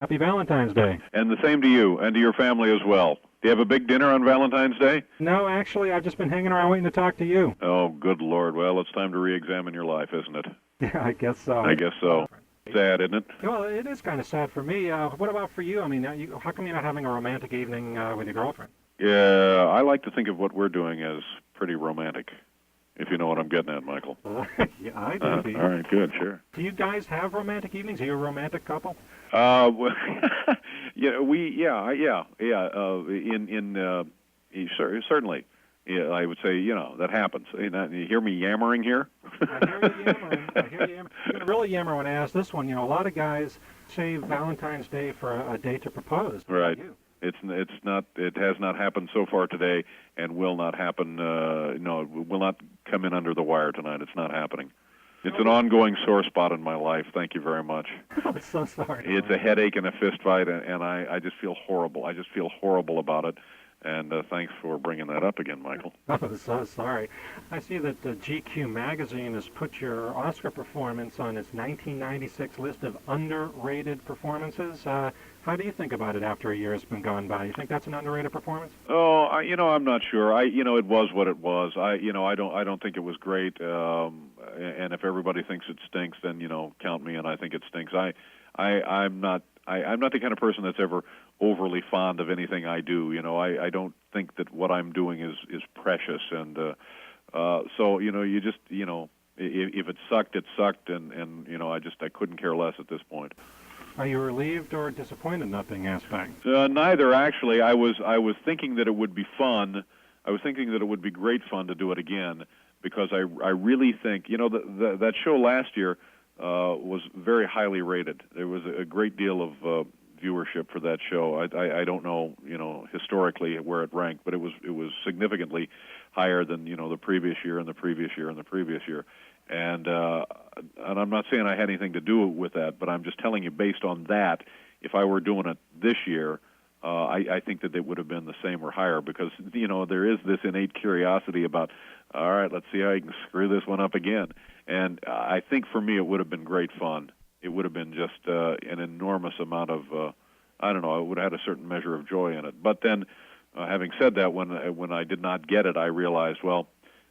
Happy Valentine's Day. And the same to you and to your family as well. Do you have a big dinner on Valentine's Day? No, actually, I've just been hanging around waiting to talk to you. Oh, good Lord. Well, it's time to re-examine your life, isn't it? Yeah, I guess so. I guess so. Sad, isn't it? Well, it is kind of sad for me. What about for you? I mean, how come you're not having a romantic evening with your girlfriend? Yeah, I like to think of what we're doing as pretty romantic, if you know what I'm getting at, Michael. Yeah, I do. All right, good, sure. Do you guys have romantic evenings? Are you a romantic couple? Well, certainly. Yeah, I would say, that happens. You hear me yammering here? I hear you yammering. I hear you yammering. I'm going to really yammer when I ask this one. A lot of guys save Valentine's Day for a day to propose. Right. You? It's not. It has not happened so far today, and will not happen. No, it will not come in under the wire tonight. It's not happening. It's an ongoing sore spot in my life. Thank you very much. I'm so sorry. It's a headache and a fist fight, and I just feel horrible. I just feel horrible about it. And thanks for bringing that up again, Michael. I'm so sorry. I see that GQ magazine has put your Oscar performance on its 1996 list of underrated performances. How do you think about it after a year has been gone by? You think that's an underrated performance? Oh, I'm not sure. It was what it was. I don't think it was great. And if everybody thinks it stinks, then count me. And I think it stinks. I'm not the kind of person that's ever overly fond of anything I do. I don't think that what I'm doing is precious. And so you just if it sucked, it sucked. And I couldn't care less at this point. Are you relieved or disappointed not being asked back? Neither, actually. I was thinking that it would be fun. I was thinking that it would be great fun to do it again, because I really think that show last year was very highly rated. There was a great deal of viewership for that show. I don't know historically where it ranked, but it was significantly higher than the previous year and the previous year and the previous year. And I'm not saying I had anything to do with that, but I'm just telling you, based on that, if I were doing it this year, I think that it would have been the same or higher, because there is this innate curiosity about, all right, let's see how you can screw this one up again. And I think for me it would have been great fun. It would have been just an enormous amount of, I don't know, it would have had a certain measure of joy in it. But then, having said that, when I did not get it, I realized, well,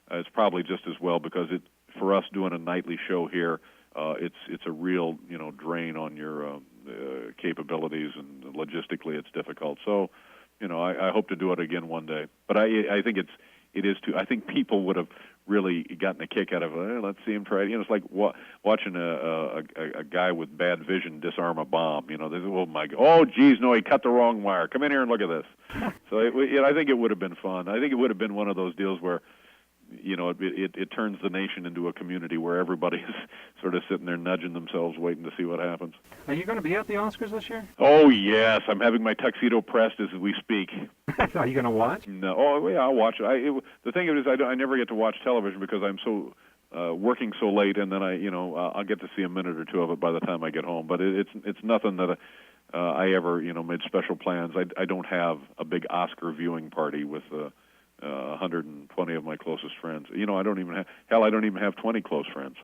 it's probably just as well, because for us doing a nightly show here, it's a real drain on your capabilities, and logistically it's difficult. So, I hope to do it again one day. But I think it is too. I think people would have really gotten a kick out of it. Let's see him try it. It's like watching a guy with bad vision disarm a bomb. They say, oh my God, oh geez, no, he cut the wrong wire. Come in here and look at this. So I think it would have been fun. I think it would have been one of those deals where it turns the nation into a community where everybody is sort of sitting there nudging themselves, waiting to see what happens. Are you going to be at the Oscars this year? Oh, yes. I'm having my tuxedo pressed as we speak. Are you going to watch? No. Oh, yeah, I'll watch it. The thing is, I never get to watch television because I'm so working so late, and then I'll get to see a minute or two of it by the time I get home. But it's nothing that I ever made special plans. I don't have a big Oscar viewing party with 120 of my closest friends. I don't even have 20 close friends.